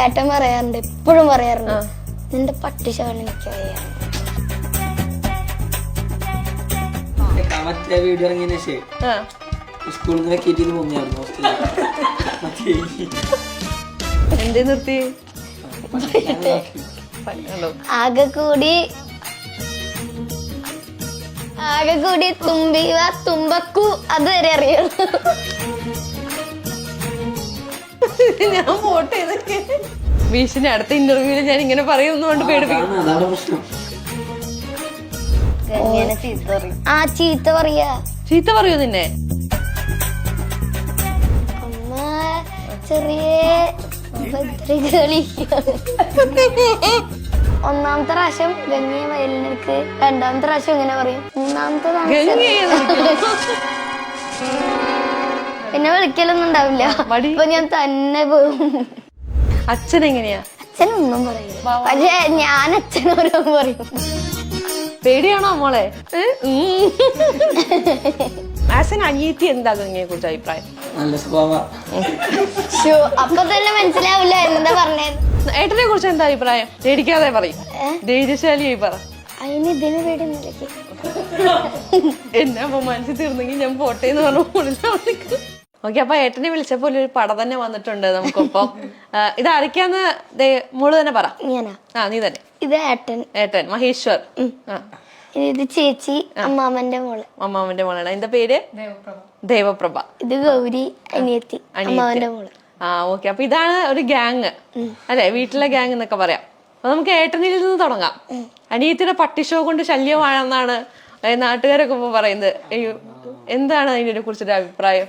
ഏട്ടൻ പറയാറുണ്ട്, എപ്പോഴും പറയാറുണ്ട്, നിന്റെ പട്ടിശാണ് എനിക്ക് മറ്റേ വീഡിയോ ഇറങ്ങിയ സ്കൂളിൽ നിന്ന് വെക്കേറ്റ് ചെയ്ത് പോകുന്നതായിരുന്നു. എന്തേ നിർത്തി? ആകെ കൂടി തുമ്പിവ തുമ്പക്കു അതുവരെ അറിയുള്ളൂ. ഞാൻ പോട്ടെ. ഇതൊക്കെ ഭീഷണി. അടുത്ത ഇന്റർവ്യൂല് ഞാൻ ഇങ്ങനെ പറയുന്നോണ്ട് പേടിപ്പിക്കും. ആ ചീത്ത പറയാ. ചീത്ത പറയൂ നിന്നെ? അമ്മ ചെറിയ ഒന്നാമത്തെ പ്രാവശ്യം ഗംഗയെ വയലിനെടുക്ക്, രണ്ടാമത്തെ പ്രാവശ്യം ഇങ്ങനെ പറയും, മൂന്നാമത്തെ പിന്നെ വിളിക്കലൊന്നും ഉണ്ടാവില്ല. അപ്പൊ ഞാൻ തന്നെ പോകും. അച്ഛൻ എങ്ങനെയാ? അച്ഛനൊന്നും പറയും, പക്ഷെ ഞാൻ അച്ഛനോരോ പറയും. പേടിയാണോ മോളെ? ആസ് എൻ അനിയത്തി എന്താ ഗംഗയെ കുറിച്ച് അഭിപ്രായം? നല്ല സ്വഭാവം. അപ്പൊ തന്നെ മനസ്സിലാവില്ല എന്താ പറഞ്ഞത്. ഏട്ടനെ കുറിച്ച് എന്താ അഭിപ്രായം? പേടിക്കാതെ പറയും, ധൈര്യശാലിയായി പറ. അതിന് ഇതിന് പേടിയൊന്നുമില്ല. എന്നെ അപ്പൊ മനസ്സിൽ തീർന്നെങ്കിൽ ഞാൻ പോട്ടെ എന്ന് പറഞ്ഞു. ഓക്കെ, അപ്പൊ ഏട്ടനെ വിളിച്ചപ്പോ ഒരു പട തന്നെ വന്നിട്ടുണ്ട് നമുക്കൊപ്പം. ഇത് ആരൊക്കെയാന്ന് മോള് തന്നെ പറ. ഞാനാ? നീ തന്നെ. ഇത് ഏട്ടൻ. ഏട്ടൻ മഹേശ്വർ. ഇത് ചേച്ചി, അമ്മാമന്റെ മോള്. അമ്മാമന്റെ മോളാണ്. അതിന്റെ പേര് ദേവപ്രഭ. ഇത് ഗൗരി, അനിയത്തി, അമ്മാവന്റെ മോള്. ഓക്കെ, അപ്പൊ ഇതാണ് ഒരു ഗ്യാങ് അല്ലെ, വീട്ടിലെ ഗ്യാങ് എന്നൊക്കെ പറയാം. അപ്പൊ നമുക്ക് ഏട്ടനിൽ നിന്ന് തുടങ്ങാം. അനിയത്തിയുടെ പട്ടിഷോ കൊണ്ട് ശല്യമാണെന്നാണ് നാട്ടുകാരൊക്കെ ഇപ്പൊ പറയുന്നത്. എന്താണ് അതിനെ കുറിച്ചൊരു അഭിപ്രായം?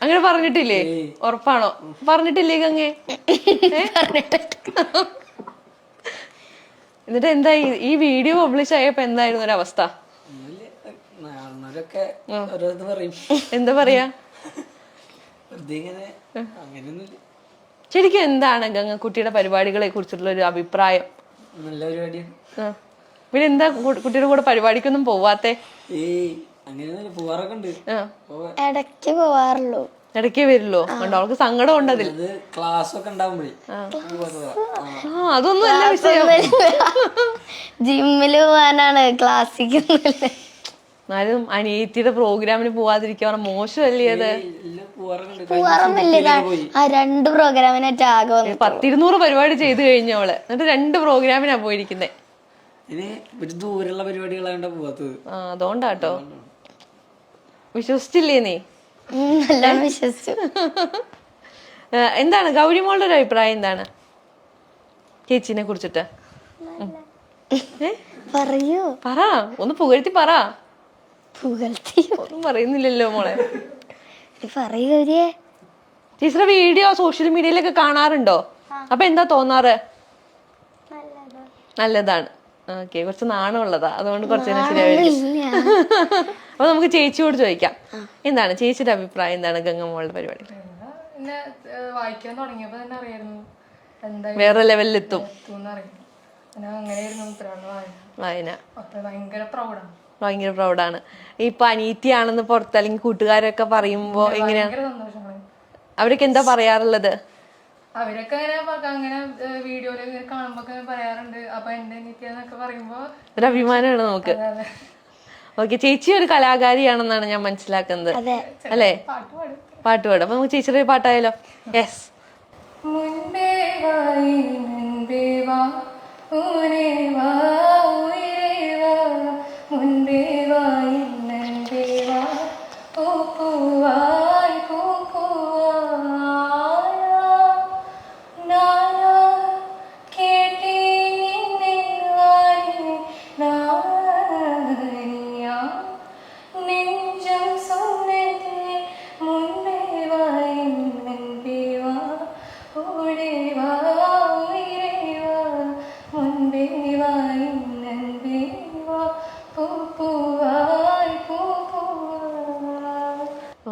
അങ്ങനെ പറഞ്ഞിട്ടില്ലേ? ഉറപ്പാണോ? പറഞ്ഞിട്ടില്ലേ ഗംഗേ? എന്നിട്ട് എന്താ ഈ വീഡിയോ പബ്ലിഷ് ആയപ്പോ എന്തായിരുന്നു ഒരു അവസ്ഥ? എന്താ പറയാ? ശരിക്കും എന്താണ് ഗംഗ കുട്ടിയുടെ പരിപാടികളെ കുറിച്ചുള്ള ഒരു അഭിപ്രായം? നല്ല പരിപാടിയാണ്. പിന്നെ എന്താ കുട്ടിയുടെ കൂടെ പരിപാടിക്കൊന്നും പോവാത്തെ? ഇടയ്ക്ക് പോവാറുള്ളൂ. ഇടയ്ക്കേ വരുള്ളൂ. കണ്ടോ, അവൾക്ക് സങ്കടം ഉണ്ട് അതിൽ. ക്ലാസ് ഒക്കെ ഉണ്ടാവുമ്പോഴേ അതൊന്നും അല്ല വിഷയം. ജിമ്മില് പോവാനാണ്, ക്ലാസ്സിക്കൊന്നുമില്ല. എന്നാലും അനിയത്തിയുടെ പ്രോഗ്രാമിന് പോവാതിരിക്കാൻ മോശമല്ലേ അത്? പോവാറൊന്നുമില്ല. 2 പ്രോഗ്രാമിനായിട്ട് ആകെ 100-200 പരിപാടി ചെയ്ത് കഴിഞ്ഞവള്, എന്നിട്ട് 2 പ്രോഗ്രാമിനാ പോയിരിക്കുന്നേ. ദൂരെയുള്ള പരിപാടികളാണ് പോവാത്തത്. അതുകൊണ്ടാട്ടോ. വിശ്വസിച്ചില്ലേ നീ? നല്ലോണം വിശ്വസിച്ചു. എന്താണ് ഗൗരിമോളുടെ ഒരു അഭിപ്രായം? എന്താണ് ചേച്ചിനെ കുറിച്ചിട്ട്? പറയൂ, പറ, ഒന്ന് പുകഴ്ത്തി പറ. പുകഴ്ത്തി ഒന്നും പറയുന്നില്ലല്ലോ മോളെ. പറയൂ. ടീച്ചറെ വീഡിയോ സോഷ്യൽ മീഡിയയിലൊക്കെ കാണാറുണ്ടോ? അപ്പൊ എന്താ തോന്നാറ്? നല്ലതാണ്. ഓക്കെ, കുറച്ച് നാണമുള്ളതാ, അതുകൊണ്ട് കുറച്ച് ശരിയായിരിക്കും. അപ്പൊ നമുക്ക് ചേച്ചിയോട് ചോദിക്കാം, എന്താണ് ചേച്ചിയുടെ അഭിപ്രായം? എന്താണ് ഗംഗമ്മളുടെ പരിപാടി? വായിക്കാൻ തുടങ്ങിയപ്പോ തന്നെ അറിയായിരുന്നു വേറെ ലെവലിലെത്തും. വായന ഭയങ്കര പ്രൗഡാണ്. ഇപ്പൊ അനീതിയാണെന്ന് പുറത്ത് അല്ലെങ്കിൽ കൂട്ടുകാരൊക്കെ പറയുമ്പോ എങ്ങനെയാണ്? അവരൊക്കെ എന്താ പറയാറുള്ളത്? അവരൊക്കെ അങ്ങനെ വീഡിയോയില് കാണുമ്പോ പറയാറുണ്ട്. അപ്പൊ എന്റെ അനീതിയാന്നൊക്കെ പറയുമ്പോ ഒരു അഭിമാനമാണ് നമുക്ക്. ഓക്കെ, ചേച്ചി ഒരു കലാകാരിയാണെന്നാണ് ഞാൻ മനസ്സിലാക്കുന്നത് അല്ലേ? പാട്ട് പാടും. അപ്പൊ നമുക്ക് ചേച്ചിയുടെ പാട്ടായാലോ? യെസ്.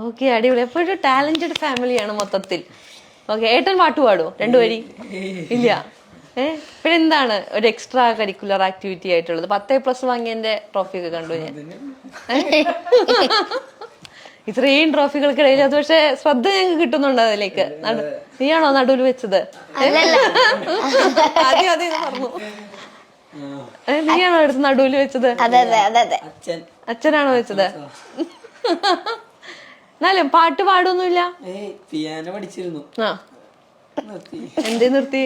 ഓക്കെ, അടിപൊളി. അപ്പൊ ഒരു ടാലന്റഡ് ഫാമിലിയാണ് മൊത്തത്തിൽ. ഓക്കെ, ഏട്ടൻ പാട്ട് പാടുവോ? 2 വരി? ഇല്ല. പിന്നെ എന്താണ് ഒരു എക്സ്ട്രാ കരിക്കുലർ ആക്ടിവിറ്റി ആയിട്ടുള്ളത്? 10+ വാങ്ങിയതിന്റെ ട്രോഫി ഒക്കെ കണ്ടു ഞാൻ. ഇത്രയും ട്രോഫികൾക്കിടയിൽ അത് പക്ഷെ ശ്രദ്ധ ഞങ്ങൾക്ക് കിട്ടുന്നുണ്ട് അതിലേക്ക്. നീയാണോ നടുവിൽ വെച്ചത്? ആദ്യം അതേ പറഞ്ഞു. നീയാണോ എടുത്ത് നടുവിൽ വെച്ചത്? അച്ഛനാണോ വെച്ചത്? എന്നാലും പാട്ട് പാടൊന്നുമില്ല. പിയാനോ പഠിച്ചിരുന്നു. ആ എന്തേ നിർത്തി?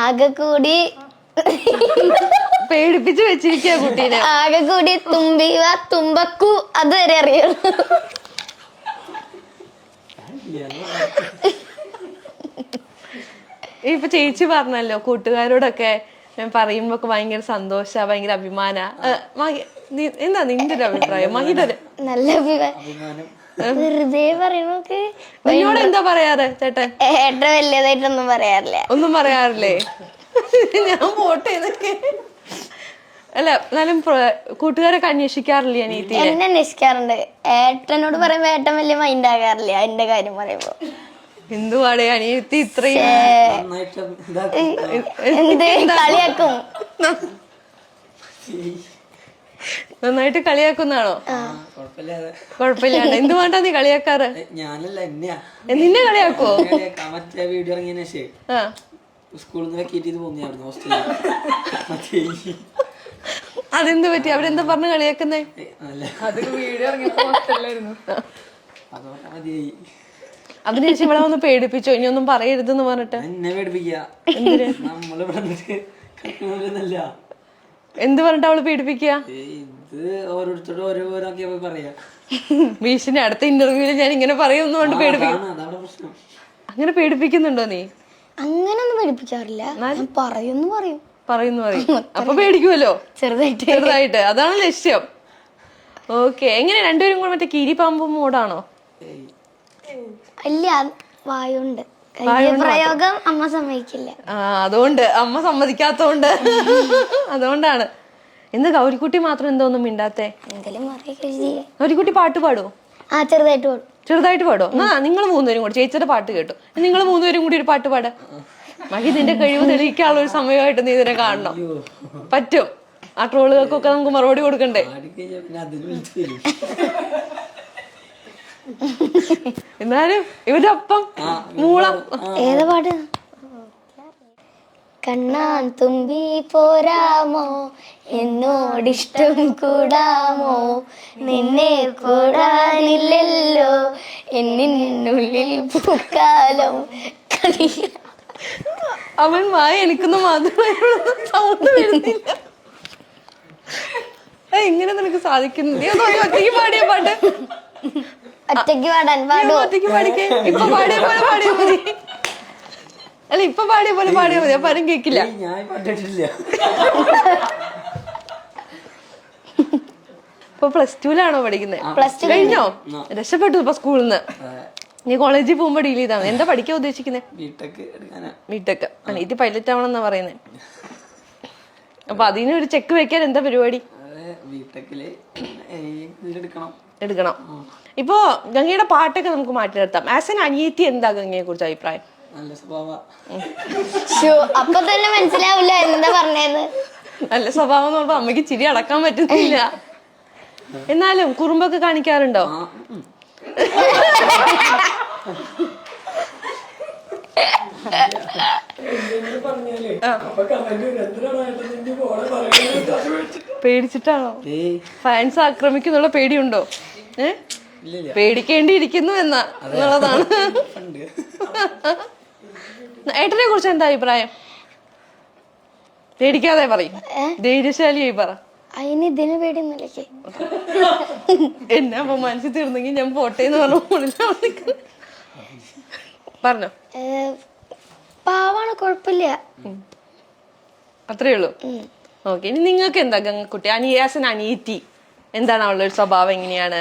ആകെ കൂടി പേടിപ്പിച്ച് വെച്ചിരിക്കുക കുട്ടീനെ. ആകെ കൂടി തുമ്പിവ തുമ്പക്കു അതുവരെ അറിയുള്ളൂ. ഇപ്പൊ ചേച്ചി പറഞ്ഞല്ലോ കൂട്ടുകാരോടൊക്കെ പറയുമ്പോ ഭയങ്കര സന്തോഷ, ഭയങ്കര അഭിമാന. എന്താ നിന്റെ ഒരു അഭിപ്രായം? മഹിതര് നല്ല അഭിമാനം. വെറുതെ പറയണോക്ക്. നിന്നോട് എന്താ പറയാറ് ചേട്ടൻ? ഏട്ടൻ വലിയതായിട്ടൊന്നും പറയാറില്ല. ഒന്നും പറയാറില്ലേ? ഞാൻ പോട്ടെ എന്നൊക്കെ. അല്ല എന്നാലും കൂട്ടുകാരൊക്കെ അന്വേഷിക്കാറില്ലേ അനിയത്തി? എന്നെ അന്വേഷിക്കാറുണ്ട്. ഏട്ടനോട് പറയുമ്പോ ഏട്ടൻ വലിയ മൈൻഡ് ആകാറില്ല എന്റെ കാര്യം പറയുമ്പോ. എന്തുവാടേ അനിയത്തി ഇത്രയും കളിയാക്കും. നന്നായിട്ട് കളിയാക്കുന്നാണോ? കൊഴപ്പില്ലാണ്ട്. എന്തുകൊണ്ടാ നീ കളിയാക്കാറ്? ഞാനല്ല എന്നെയാ. നിന്നെ കളിയാക്കോ? മറ്റേ വീഡിയോ ഇറങ്ങിയ സ്കൂളിൽ നിന്ന് വെക്കേറ്റ് ചെയ്ത് പോകുന്നു ഹോസ്റ്റലിൽ. അതെന്ത് പറ്റി? അവരെന്താ പറഞ്ഞു കളിയാക്കുന്നേ? വീഡിയോ ഇറങ്ങിയപ്പോ ഹോസ്റ്റലിലായിരുന്നു. അതോടെ മതിയായി. അതിനുശേഷം ഇവിടെ ഒന്ന് പേടിപ്പിച്ചോ ഇനി ഒന്നും പറയരുതെന്ന് പറഞ്ഞിട്ട്? എന്നെ പേടിപ്പിക്കുക. നമ്മളിവിടെ എന്ത് പറഞ്ഞിട്ട് അവള് പേടിപ്പിക്കുക? ഇത് ഓരോരുത്തരോട് ഓരോരോക്കെ പറയാ. ഭീഷണി. അടുത്ത ഇന്റർവ്യൂല് ഞാൻ ഇങ്ങനെ പറയുമെന്ന് കൊണ്ട് പേടിപ്പിക്കും. അതാണ് പ്രശ്നം. അങ്ങനെ പേടിപ്പിക്കുന്നുണ്ടോ നീ? അങ്ങനൊന്നും പേടിപ്പിക്കാറില്ല. പറയുന്നു പറയും. അപ്പൊ പേടിക്കുമല്ലോ ചെറുതായിട്ട്. അതാണ് ലക്ഷ്യം. ഓക്കെ. എങ്ങനെ രണ്ടുപേരും കൂടെ മറ്റേ കീരിപ്പാമ്പ് മോഡാണോ? ഇല്ല, വായുണ്ട്. പ്രയോഗം അമ്മ സമ്മതിക്കില്ല. അതുകൊണ്ട് അമ്മ സമ്മതിക്കാത്തോണ്ട് അതുകൊണ്ടാണ്. എന്താ ഗൗരിക്കുട്ടി മാത്രം എന്തോന്നും മിണ്ടാത്തെ? ഗൗരിക്കുട്ടി പാട്ട് പാടുവോ? ചെറുതായിട്ട് പാടോ? നിങ്ങൾ മൂന്നുപേരും കൂടി ചേച്ചിയുടെ പാട്ട് കേട്ടു. നിങ്ങൾ മൂന്നുപേരും കൂടി ഒരു പാട്ട് പാടാ. മഹി നിന്റെ കഴിവ് തെളിയിക്കാനുള്ള ഒരു സമയമായിട്ട് നീ ഇതിനെ കാണണം. പറ്റും. ആ ട്രോളുകൾക്കൊക്കെ നമുക്ക് മറുപടി കൊടുക്കണ്ടേ? എന്നാലും ഇവരുടെ ഒപ്പം മൂളം. ഏതാ പാട്ട്? കണ്ണാൻ തുമ്പി പോരാമോ, എന്നോടിഷ്ടം കൂടാമോ, നിന്നെ കൂടാനില്ലല്ലോ എന്നിനുള്ളിൽ പൂക്കാലം. അവൻ വായ എനിക്കൊന്നും മാത്രമേ സൗണ്ട് വരുന്നില്ല. എങ്ങനെ നിനക്ക് സാധിക്കുന്നത്? ഒറ്റയ്ക്ക് പാടിയ പാട്ട് ഒറ്റയ്ക്ക് പാടാൻ ഒറ്റയ്ക്ക് പാടിക്കേ. ഇപ്പൊ പാടിയ പോലെ പാടിയാ മതി. അല്ല ഇപ്പൊ പാടിയ പോലെ പാടിയാ മതി. അപ്പൊ ആരും കേക്കില്ല. ഇപ്പൊ +2 പഠിക്കുന്നത്? +2 കഴിഞ്ഞോ? രക്ഷപ്പെട്ടു ഇപ്പൊ സ്കൂളിൽ നിന്ന്. നീ കോളേജിൽ പോകുമ്പോ ഡീൽ ചെയ്താണ്. എന്താ പഠിക്കാൻ ഉദ്ദേശിക്കുന്നത്? ബിടെക്. അനിയത്തി പൈലറ്റ് ആവണമെന്നാ പറയുന്നത്. അപ്പൊ അതിന് ഒരു ചെക്ക് വെക്കാൻ എന്താ പരിപാടി? എടുക്കണം. ഇപ്പൊ ഗംഗയുടെ പാട്ടൊക്കെ നമുക്ക് മാറ്റി നിർത്താം. ആസ് എൻ അനിയത്തി എന്താ ഗംഗയെ കുറിച്ച് അഭിപ്രായം? അപ്പൊ തന്നെ മനസ്സിലാവില്ല എന്താ പറഞ്ഞത്. നല്ല സ്വഭാവം എന്ന് പറഞ്ഞപ്പോ അമ്മയ്ക്ക് ചിരി അടക്കാൻ പറ്റുന്നില്ല. എന്നാലും കുറുമ്പൊക്കെ കാണിക്കാറുണ്ടോ? പേടിച്ചിട്ടാണോ? ഫാൻസ് ആക്രമിക്കുന്നുള്ള പേടിയുണ്ടോ? പേടിക്കേണ്ടിയിരിക്കുന്നു എന്നുള്ളതാണ്. ഏട്ടനെ കുറിച്ച് എന്താ അഭിപ്രായം? പേടിക്കാതെ പറയും. ധൈര്യശാലിയായി പറ. അതിന് ഇതിന് പേടിയൊന്നുമില്ല. എന്നെ അപ്പൊ മനസ്സിൽ തീർന്നെങ്കിൽ ഞാൻ പോട്ടേന്ന് പറഞ്ഞോ. പാവാണ്, കുഴപ്പമില്ല. അത്രേ ഉള്ളൂ. ഓക്കെ. ഇനി നിങ്ങൾക്ക് എന്താ ഗംഗക്കുട്ടി ആസ് എൻ അനിയത്തി എന്താണ് അവളുടെ ഒരു സ്വഭാവം? എങ്ങനെയാണ്?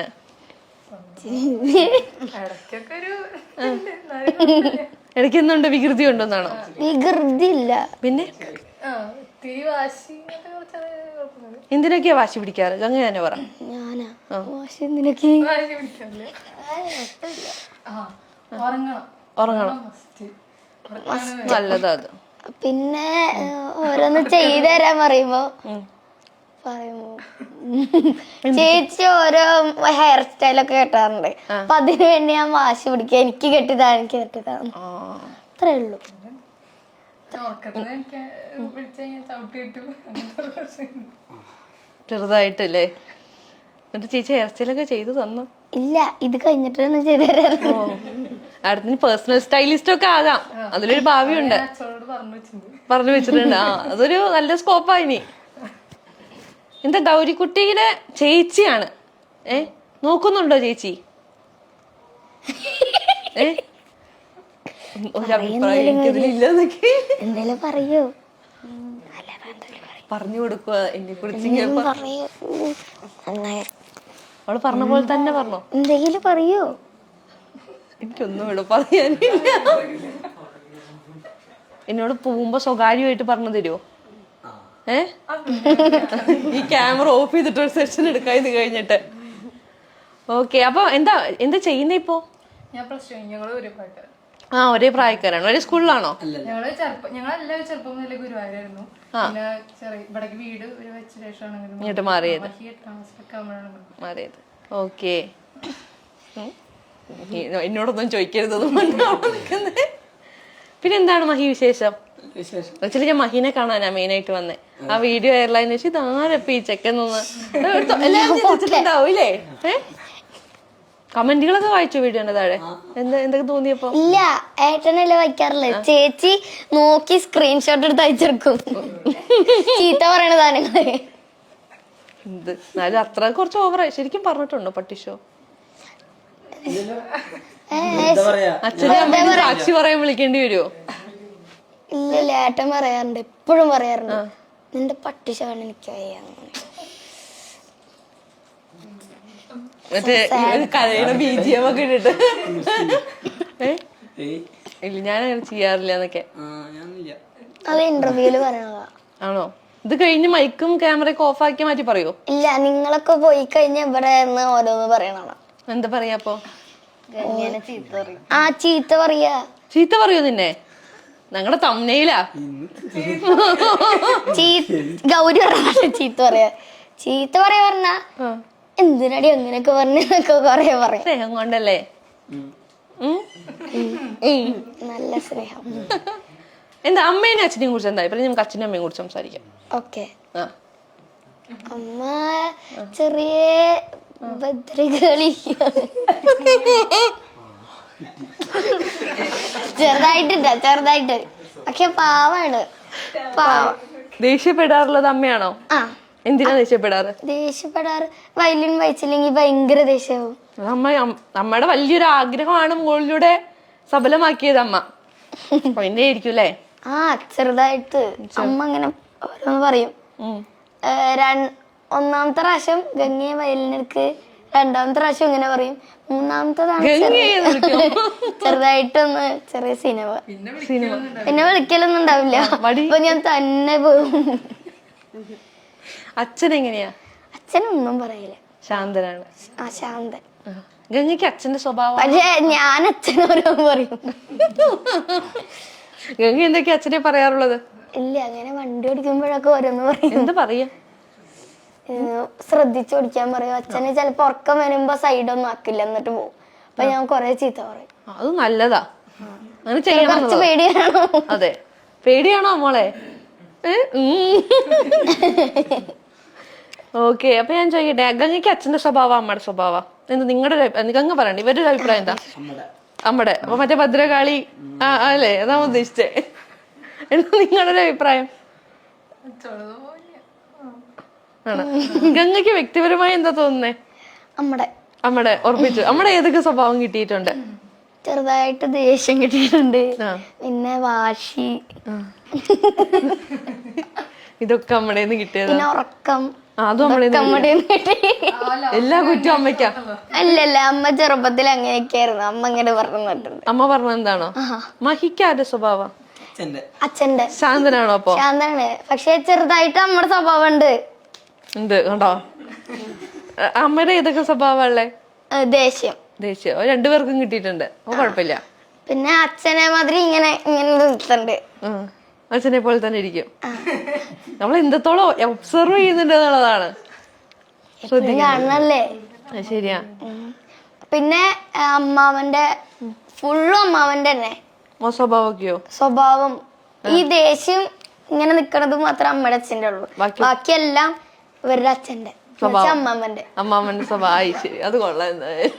ഇടയ്ക്ക് എന്തുണ്ട്? വികൃതി ഉണ്ടോന്നാണോ? വികൃതി ഇല്ല. പിന്നെ എന്തിനൊക്കെയാ വാശി പിടിക്കാറ്? ഗംഗ തന്നെ പറ. ഞാനാ വാശി എന്തിനൊക്കെ? ഉറങ്ങണം. നല്ലതാ അത്. പിന്നെ ഓരോന്ന് ചെയ്തു തരാൻ പറയുമ്പോ പറയുമ്പോ ചേച്ചി ഓരോ ഹെയർ സ്റ്റൈലൊക്കെ കെട്ടാറുണ്ട്. അപ്പൊ അതിനു വേണ്ടി ഞാൻ വാശി പിടിക്കുക, എനിക്ക് കെട്ടിതാണ്, എനിക്ക് കെട്ടിതാണ്. അത്രേ ഉള്ളൂ. ചെറുതായിട്ടല്ലേ? എന്നിട്ട് ചേച്ചി ഹെയർ സ്റ്റൈലൊക്കെ ചെയ്തു തന്നു? ഇല്ല, ഇത് കഴിഞ്ഞിട്ടാണ് ചെയ്തു തരാറ്. അടുത്തിന് പേഴ്സണൽ സ്റ്റൈലിസ്റ്റ് ഒക്കെ ആകാം, അതിലൊരു ഭാവിയുണ്ട്. പറഞ്ഞു വെച്ചിട്ടുണ്ട്. അതൊരു നല്ല സ്കോപ്പാ. ഇനി എന്താ ഗൗരിക്കുട്ടിയുടെ ചേച്ചിയാണ്. നോക്കുന്നുണ്ടോ ചേച്ചി? എന്തേലും പറയൂ, പറഞ്ഞു കൊടുക്കുക എന്നെ കുറിച്ച്. പറയൂ. അവള് പറഞ്ഞ പോലെ തന്നെ പറഞ്ഞോ? എന്തെങ്കിലും പറയൂ. എനിക്കൊന്നും ഇവിടെ പറയാനില്ല. എന്നോട് പോകുമ്പോ സ്വകാര്യമായിട്ട് പറഞ്ഞു തരുമോ? ഈ ക്യാമറ ഓഫ് ചെയ്തിട്ട് ഒരു സെഷൻ എടുക്കാം ഇത് കഴിഞ്ഞിട്ട്. ഓക്കെ, അപ്പൊ എന്താ എന്താ ചെയ്യുന്നേ ഇപ്പൊ? ഒരേ പ്രായക്കാരാണ്. ഒരേ സ്കൂളിലാണോ? ഞങ്ങളെല്ലാവരും ചെറുപ്പം മുതലേ ഗുരുവായൂരായിരുന്നു. പിന്നെ ഇവിടേക്ക് വീട് വെച്ച ശേഷമാണ് ഇങ്ങോട്ട് മാറിയത്. ഓക്കെ, എന്നോടൊന്നും ചോദിക്കരുതൊന്നും. പിന്നെ എന്താണ് മഹി വിശേഷം? ആക്ച്വലി ഞാൻ മഹീനെ കാണാനാ മെയിനായിട്ട് വന്നേ. ആ വീഡിയോ വൈറലായതിനു ശേഷം ഇതാരപ്പ ഈ ചെക്കെന്നൊന്ന് എല്ലാവരും കമന്റുകളൊക്കെ വായിച്ചു വീഡിയോന്റെ താഴെ? എന്തൊക്കെ തോന്നിയപ്പോ? ഇല്ല, ഏട്ടനല്ലേ വായിക്കാറില്ല. ചേച്ചി നോക്കി സ്ക്രീൻഷോട്ട് എടുത്ത് അയച്ചെടുക്കും ചീത്ത പറയണ സാധനങ്ങള്. എന്നാലും അത്ര കുറച്ച് ഓവറായി. ശരിക്കും പറഞ്ഞിട്ടുണ്ടോ പട്ടിഷോ? അച്ഛനെ അമ്മ സാക്ഷി പറയാൻ വിളിക്കേണ്ടി വരുമോ? ഇല്ല, ഏട്ടൻ പറയാറുണ്ട്, എപ്പോഴും പറയാറുണ്ട്, നിന്റെ പട്ടിഷാണ് എനിക്ക് മറ്റേ കരയുടെ BGM ഒക്കെ ഇട്ടിട്ട്. ഇല്ല, ഞാനങ്ങനെ ചെയ്യാറില്ല എന്നൊക്കെ. അത് ഇന്റർവ്യൂല് പറയണതാ. ആണോ? ഇത് കഴിഞ്ഞ് മൈക്കും ക്യാമറയൊക്കെ ഓഫ് ആക്കി മാറ്റി പറയോ? ഇല്ല, നിങ്ങളൊക്കെ പോയി കഴിഞ്ഞ ഇവിടെ ഓരോന്ന് പറയണോ? എന്താ പറയാ അപ്പൊ? ചീത്ത പറയാ. ചീത്ത പറയോ നിന്നെ? ഞങ്ങളുടെ തമ്മനയിലാ ഗൗരി പറഞ്ഞ ചീത്ത പറയാ. ചീത്ത പറയാ പറഞ്ഞ എന്തിനടി അങ്ങനെയൊക്കെ പറഞ്ഞൊക്കെ കൊറേ പറയാം. സ്നേഹം കൊണ്ടല്ലേ? നല്ല സ്നേഹം. എന്താ അമ്മേനെ അച്ഛനെയും കുറിച്ച് എന്താ ഇപ്പൊ? നമുക്ക് അച്ഛനും അമ്മയും കുറിച്ച് സംസാരിക്കാം. ഓക്കെ. അമ്മ ചെറിയ ഭദ്രകളി ചെറുതായിട്ട് പക്ഷെ പാവാണ്. ദേഷ്യപ്പെടാറുള്ളത് അമ്മയാണോ? എന്തിനാ ദേഷ്യപ്പെടാറ്? വയലിൻ വായിച്ചില്ലെങ്കിൽ ഭയങ്കര ദേഷ്യവും. അമ്മയുടെ വലിയൊരു ആഗ്രഹമാണ് മുകളിലൂടെ സഫലമാക്കിയത് അമ്മ. അതിന്റെ ആയിരിക്കും അല്ലേ? ചെറുതായിട്ട് അമ്മ അങ്ങനെ ഓരോന്ന് പറയും. ഒന്നാമത്തെ പ്രാവശ്യം ഗംഗയെ വയലിനെടുക്ക്, രണ്ടാമത്തെ പ്രാവശ്യം ഇങ്ങനെ പറയും, മൂന്നാമത്തതാണ് ചെറുതായിട്ടൊന്ന് ചെറിയ സിനിമ. പിന്നെ വിളിക്കലൊന്നും ഉണ്ടാവില്ല, അപ്പൊ ഞാൻ തന്നെ പോകും. അച്ഛനെങ്ങനെയാ? അച്ഛനൊന്നും പറയില്ല, ശാന്തനാണ്. ശാന്തൻ. ഗംഗയ്ക്ക് അച്ഛന്റെ സ്വഭാവം. പക്ഷെ ഞാൻ അച്ഛനോരോന്ന് പറയും. ഗംഗ എന്തൊക്കെയാ അച്ഛനെ പറയാറുള്ളത്? ഇല്ല, അങ്ങനെ വണ്ടി ഓടിക്കുമ്പോഴൊക്കെ ഓരോന്ന് പറയും. എന്താ പറയാ? ശ്രദ്ധിച്ചോടിക്കാൻ പറയും. അച്ഛന് ചിലപ്പോ ഉറക്കം വരുമ്പോ സൈഡൊന്നും ആക്കില്ല, എന്നിട്ട് പോകും. അപ്പൊ ഞാൻ കൊറേ ചീത്ത പറയും. അത് നല്ലതാ, അങ്ങനെ ചെയ്യണം. പേടിയാണോ? അതെ, പേടിയാണോ മോളെ? ഓക്കെ, അപ്പൊ ഞാൻ ചോദിക്കട്ടെ, ഗംഗയ്ക്ക് അച്ഛന്റെ സ്വഭാവം അമ്മയുടെ സ്വഭാവം എന്താ? നിങ്ങളുടെ ഗംഗ പറയണ്ട, ഇവരുടെ അഭിപ്രായം എന്താ? അമ്മയുടെ. അപ്പൊ മറ്റേ ഭദ്രകാളി അല്ലേ, അതാ ഉദ്ദേശിച്ചേ. എന്താ നിങ്ങളുടെ അഭിപ്രായം? ആണ്. ഗംഗയ്ക്ക് വ്യക്തിപരമായി എന്താ തോന്നുന്നേ? അമ്മയുടെ ഉറപ്പിച്ചു. അമ്മയുടെ ഏതൊക്കെ സ്വഭാവം കിട്ടിയിട്ടുണ്ട്? ചെറുതായിട്ട് ദേഷ്യം കിട്ടിയിട്ടുണ്ട്, പിന്നെ വാശി, ഇതൊക്കെ അമ്മയുടെ കിട്ടിയത്. പിന്നെ ഉറക്കം, അതും അമ്മയുടെ. എല്ലാ കുറ്റവും അമ്മയ്ക്കാ? അല്ലല്ല, അമ്മ ചെറുപ്പത്തിൽ അങ്ങനെയൊക്കെയായിരുന്നു. അമ്മ ഇങ്ങനെ പറഞ്ഞിട്ടുണ്ട്. അമ്മ പറഞ്ഞ എന്താണോ? മഹിക്ക് ആരുടെ സ്വഭാവം? അച്ഛന്റെ. ശാന്തനാണോ? അപ്പൊ ശാന്തനാണ്, പക്ഷെ ചെറുതായിട്ട് അമ്മയുടെ സ്വഭാവം ഉണ്ട്. കണ്ടോ? അമ്മയുടെ ഏതൊക്കെ സ്വഭാവമുള്ളേ? ദേഷ്യം. രണ്ടുപേർക്കും കിട്ടിയിട്ടുണ്ട്, അപ്പൊ കുഴപ്പമില്ല. പിന്നെ അച്ഛനെ മാതിരി ഇങ്ങനെ നിർത്തുന്നുണ്ട്. അച്ഛനെ പോലെ തന്നെ ഇരിക്കും. നമ്മൾ എന്തത്തോളം ഒബ്സർവ് ചെയ്യുന്നുണ്ട് എന്നുള്ളതാണ്. കാണണല്ലേ. ശരിയാ. പിന്നെ അമ്മാവന്റെ ഫുള്ളും അമ്മാവന്റെ തന്നെ സ്വഭാവമൊക്കെയോ? സ്വഭാവം ഈ ദേഷ്യം ഇങ്ങനെ നിക്കണത് മാത്രം അമ്മയുടെ അച്ഛന്റെ ഉള്ളൂ. ബാക്കിയെല്ലാം ഇവരുടെ അച്ഛന്റെ അമ്മാവന്റെ സ്വഭാവം. ശരി, അത് കൊള്ളാം എന്തായാലും.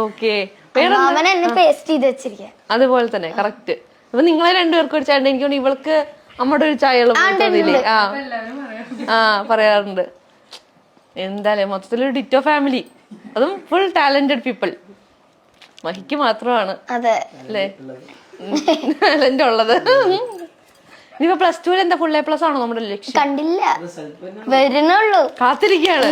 ഓക്കെ. അമ്മാവൻ എന്നെ പേസ്റ്റ് ചെയ്ത് വെച്ചിരിക്കുക. അതുപോലെ തന്നെ കറക്റ്റ്. അപ്പൊ നിങ്ങളെ രണ്ടുപേർക്കും ഒരു ചേട്ടൻ, എനിക്ക് ഇവൾക്ക് അമ്മയുടെ ഒരു ചായ പറയാറുണ്ട്. എന്തായാലും മൊത്തത്തിലൊരു ഡിറ്റോ ഫാമിലി, അതും ഫുൾ ടാലന്റഡ് പീപ്പിൾ. മഹിക്ക് മാത്രമാണ് അതെ അല്ലേ ടാലന്റ് ഉള്ളത്. ഇനിയിപ്പോ +2 എന്താ ഫുൾ A+ ആണോ നമ്മുടെ ലക്ഷ്യം? കണ്ടില്ല, വരുന്നുള്ളൂ, കാത്തിരിക്കയാണ്.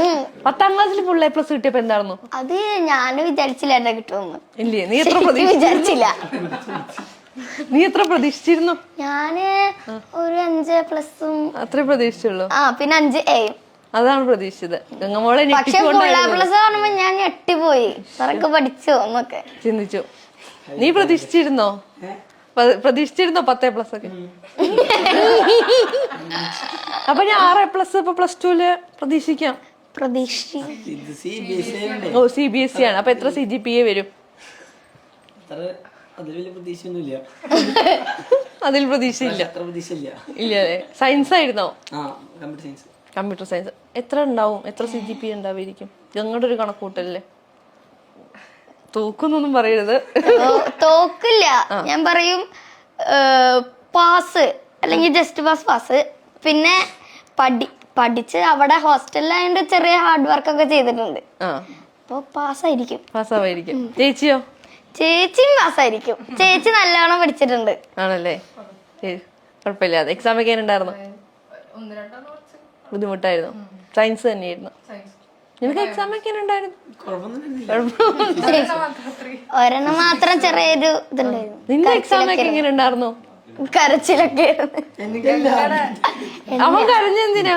10ാം ക്ലാസ്സിൽ ഫുൾ A+ കിട്ടിയപ്പോ എന്തായിരുന്നു? അത് ഞാനും വിചാരിച്ചില്ല എന്നെ കിട്ടുമെന്ന്. ഇല്ലേ, നീ എത്ര വിചാരിച്ചില്ല. നീ എത്ര പ്രതീക്ഷിച്ചിരുന്നു? ഞാന് ഒരു 5+ അത്രേ പ്രതീക്ഷിച്ചുള്ളൂ. പിന്നെ 5A. അതാണ് പ്രതീക്ഷിച്ചത്. ഗംഗമോളെ പക്ഷെ ഫുൾ A+ കാണുമ്പോ ഞാൻ ഞെട്ടിപ്പോയി. നിറക്ക് പഠിച്ചോ എന്നൊക്കെ ചിന്തിച്ചു. നീ പ്രതീക്ഷിച്ചിരുന്നോ? പ്രതീക്ഷിച്ചിരുന്നോ 10A+ ഒക്കെ? അപ്പൊ ഞാൻ 6A+ ഇപ്പൊ +2 പ്രതീക്ഷിക്കാം. ഓ, CBSE ആണ്. അപ്പൊ എത്ര CGPA വരും? അതിൽ പ്രതീക്ഷയില്ല. ഇല്ലേ? സയൻസ് ആയിരുന്നോ? Computer science. എത്ര ഉണ്ടാവും? എത്ര CGPA ഉണ്ടാവുമായിരിക്കും? ഞങ്ങളുടെ ഒരു കണക്കൂട്ടല്ലേ. തോക്കുന്നൊന്നും പറയരുത്. തോക്കില്ല, ഞാൻ പറയും പാസ് അല്ലെങ്കിൽ ജസ്റ്റ് പാസ്. പിന്നെ പഠിച്ച് അവിടെ ഹോസ്റ്റലിലായതുകൊണ്ട് ചെറിയ ഹാർഡ് വർക്ക് ഒക്കെ ചെയ്തിട്ടുണ്ട്. അപ്പൊ പാസ്സായിരിക്കും. ചേച്ചിയോ? ചേച്ചിയും പാസ്സായിരിക്കും. ചേച്ചി നല്ലോണം പഠിച്ചിട്ടുണ്ട്. ആണല്ലേ? കുഴപ്പമില്ലാതെ. എക്സാം ഒക്കെ ഉണ്ടായിരുന്നു? ബുദ്ധിമുട്ടായിരുന്നു. സയൻസ് തന്നെയായിരുന്നു. നിനക്ക് എക്സാം ഒക്കെ ഉണ്ടായിരുന്നു? ഒരെണ്ണം മാത്രം ചെറിയൊരു ഇതുണ്ടായിരുന്നു. നിന്റെ എക്സാം ഒക്കെ എങ്ങനെ ഉണ്ടായിരുന്നു? കരച്ചിലൊക്കെ. അവൻ കരഞ്ഞെന്തിനാ?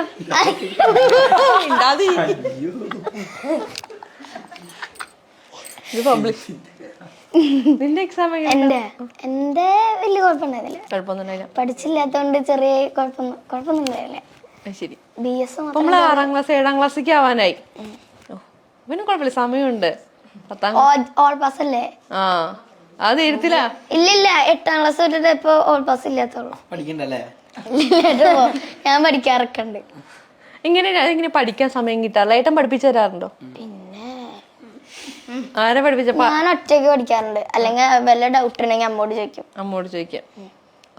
നിന്റെ എക്സാം എന്റെ വലിയ കുഴപ്പമുണ്ടായിരുന്നില്ല. പഠിച്ചില്ലാത്തോണ്ട് ചെറിയ കുഴപ്പമൊന്നും ഉണ്ടായില്ല. ശരി. BS നമ്മള് 6ാം ക്ലാസ് 7ാം ക്ലാസ്സിലേക്ക് ആവാനായി. പിന്നെ കുഴപ്പമില്ല, സമയമുണ്ട്. ഓൾ പാസ് അല്ലേ? അത് എഴുത്തില്ല. ഇല്ലില്ല, 8ാം ക്ലാസ് തൊട്ടിട്ട് ഇപ്പൊ ഓൾ പാസ് ഇല്ലാത്തോളൂ. ഞാൻ പഠിക്കാറൊക്കെ ഉണ്ട്. ഇങ്ങനെ പഠിക്കാൻ സമയം കിട്ടാറില്ല. ഏട്ടൻ പഠിപ്പിച്ചു തരാറുണ്ടോ? പിന്നെ ആരെ പഠിപ്പിച്ചപ്പോ? ഞാൻ ഒറ്റയ്ക്ക് പഠിക്കാറുണ്ട്. അല്ലെങ്കിൽ വല്ല ഡൗട്ട് ഉണ്ടെങ്കിൽ അമ്മോട് ചോദിക്കാം.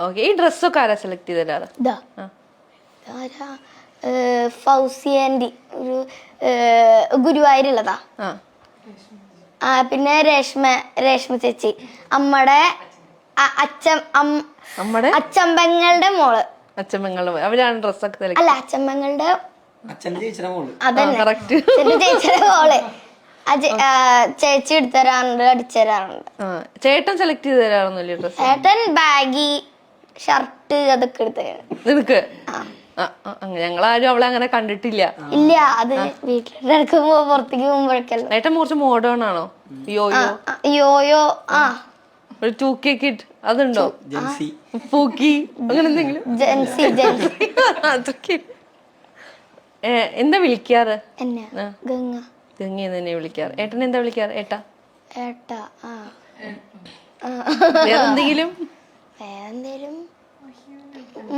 ഓക്കെ. ഈ ഡ്രസ്സൊക്കെ ആരാ സെലക്ട് ചെയ്ത് തരാറ്? ഫൗസിയന്റി, ഒരു ഗുരുവായൂരുള്ളതാ. പിന്നെ രേഷ്മ ചേച്ചി, അമ്മയുടെ അച്ചമ്പങ്ങളുടെ മോള്. അവരാണ് ഡ്രസ്സൊക്കെ സെലക്ട്? അല്ല, അച്ചമ്പങ്ങളുടെ ചേച്ചിയുടെ മോള്. ചേച്ചി എടുത്തരാറുണ്ട്, അടിച്ചുതരാറുണ്ട്. ചേട്ടൻ സെലക്ട് ചെയ്ത് തരാറൊന്നുമില്ല ഡ്രസ്? ചേട്ടൻ ബാഗി ഷർട്ട് അതൊക്കെ എടുത്തരാണ്. നിനക്ക്? ഞങ്ങളാരും അവളെ അങ്ങനെ കണ്ടിട്ടില്ല. ഇല്ല, അത് വീട്ടിലിറക്കുമ്പോ പുറത്തേക്ക് പോകുമ്പോഴേക്കല്ലോ. ഏട്ടൻ കുറച്ച് മോഡേൺ ആണോ? യോയോ ഒരു 2K കിഡ് അതുണ്ടോ? പൂക്കി അങ്ങനെ എന്തെങ്കിലും? അതൊക്കെ. എന്താ വിളിക്കാറ്? ഗംഗ തന്നെ വിളിക്കാറ്. ഏട്ടൻ എന്താ വിളിക്കാറ്? ഏട്ടാ? വേറെന്തെങ്കിലും?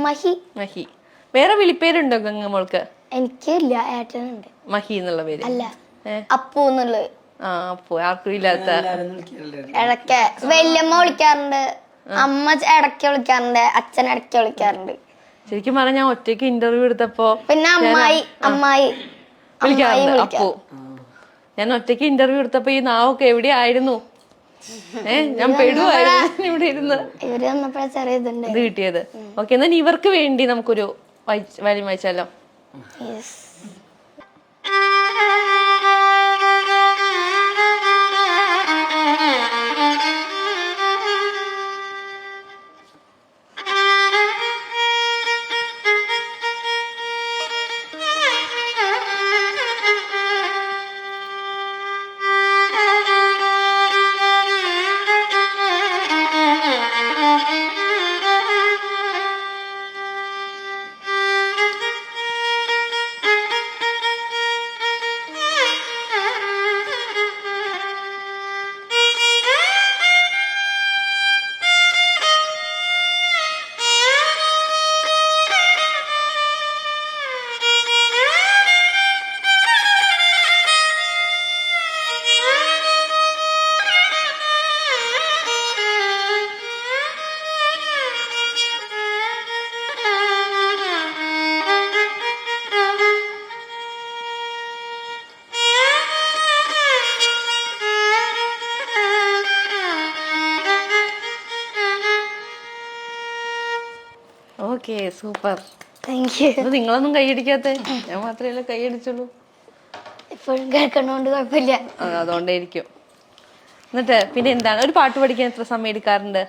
മഹി. വേറെ വിളിപ്പേരുണ്ടോ ഗംഗ മോൾക്ക്? എനിക്കില്ല, ഏട്ടനുണ്ട്. മഹി എന്നുള്ള പേര്? അല്ല, അപ്പു എന്നുള്ളത്. അപ്പു. ആർക്കും ഇല്ലാത്ത. ഇടയ്ക്ക് വല്യമ്മ വിളിക്കാറുണ്ട്, അമ്മ ഇടയ്ക്ക് വിളിക്കാറുണ്ട്, അച്ഛൻ ഇടയ്ക്ക് വിളിക്കാറുണ്ട്. ശരിക്കും പറഞ്ഞാൽ ഞാൻ ഒറ്റയ്ക്ക് ഇന്റർവ്യൂ എടുത്തപ്പോ പിന്നെ അമ്മായി വിളിക്കാറുണ്ട് അപ്പു. ഞാൻ ഒറ്റയ്ക്ക് ഇന്റർവ്യൂ എടുത്തപ്പോ ഈ നാവൊക്കെ എവിടെയായിരുന്നു? ഞാൻ പെടുവായിരുന്നു ഇവിടെ ഇരുന്ന്. ഇത് കിട്ടിയത്. ഓക്കെ, എന്നാൽ ഇവർക്ക് വേണ്ടി നമുക്കൊരു വാല്യം വായിച്ചാലോ? Okay super. Thank you. അത് നിങ്ങളൊന്നും കൈയടിക്കാത്ത? ഞാൻ മാത്രമേ കൈയടിച്ചുള്ളൂ. എപ്പോഴും കേൾക്കണോണ്ട് കുഴപ്പമില്ല. അതുകൊണ്ടേയിരിക്കും. എന്നിട്ട് പിന്നെ എന്താണ്, ഒരു പാട്ട് പഠിക്കാൻ എത്ര സമയം എടുക്കാറുണ്ട്?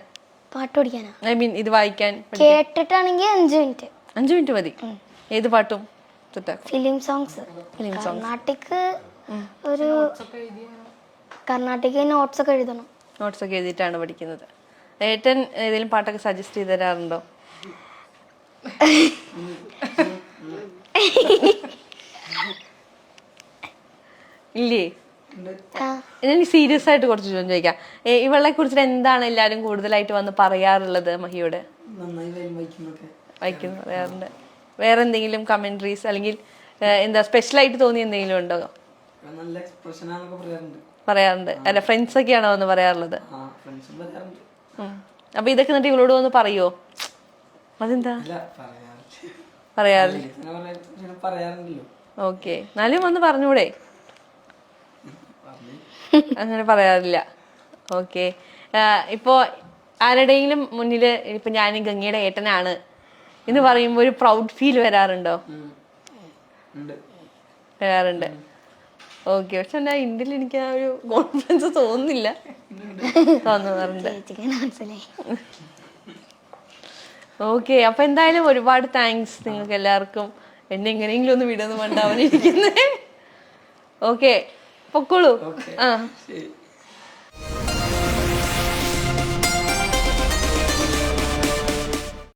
പാട്ട് പഠിക്കാനാ? ഐ മീൻ ഇത് വായിക്കാൻ കേട്ടിട്ടാണെങ്കിൽ 5 മിനിറ്റ്. 5 മിനിറ്റ് മതി. ഏത് പാട്ടും ഫിലിം സോങ്സ്. കർണാട്ടിക് നോട്ട്സ് ഒക്കെ എഴുതണം. നോട്ട്സ് ഒക്കെ എഴുതിയിട്ടാണ് പഠിക്കുന്നത്. ഏട്ടൻ ഏതെങ്കിലും പാട്ടൊക്കെ സജസ്റ്റ് ചെയ്ത് തരാറുണ്ടോ? ഇല്ലേ? ഞാൻ സീരിയസ് ആയിട്ട് കുറച്ച് ചോദിക്കാം. ഇവളെ കുറിച്ചിട്ട് എന്താണ് എല്ലാരും കൂടുതലായിട്ട് വന്ന് പറയാറുള്ളത് മഹിയോട്? വായിക്കുന്നു പറയാറുണ്ട്. വേറെ എന്തെങ്കിലും കമന്ററീസ് അല്ലെങ്കിൽ എന്താ സ്പെഷ്യൽ ആയിട്ട് തോന്നി എന്തെങ്കിലും ഉണ്ടോ? പറയാറുണ്ട്. അല്ല ഫ്രണ്ട്സ് ഒക്കെയാണോ വന്ന് പറയാറുള്ളത്? അപ്പൊ ഇതൊക്കെ എന്നിട്ട് ഇവളോട് വന്ന് പറയോ? അതെന്താ പറയാറില്ല? ഓക്കെ, എന്നാലും വന്ന് പറഞ്ഞൂടെ? അങ്ങനെ പറയാറില്ല. ഓക്കെ. ഇപ്പോ ആരുടെയെങ്കിലും മുന്നില് ഇപ്പൊ ഞാൻ ഗംഗയുടെ ഏട്ടനാണ് എന്ന് പറയുമ്പോ ഒരു പ്രൗഡ് ഫീൽ വരാറുണ്ടോ? വരാറുണ്ട്. ഓക്കെ. പക്ഷെ എന്റെ ഇന്ത്യയിൽ എനിക്ക് ആ ഒരു കോൺഫിഡൻസ് തോന്നുന്നില്ല. തോന്നാറുണ്ട്. ഓക്കെ. അപ്പൊ എന്തായാലും ഒരുപാട് താങ്ക്സ് നിങ്ങൾക്ക് എല്ലാവർക്കും. എന്നെ എങ്ങനെയെങ്കിലും ഒന്ന് വിടുന്നു വേണ്ടാവാനിരിക്കുന്നേ. ഓക്കെ, പൊക്കോളൂ. ആ.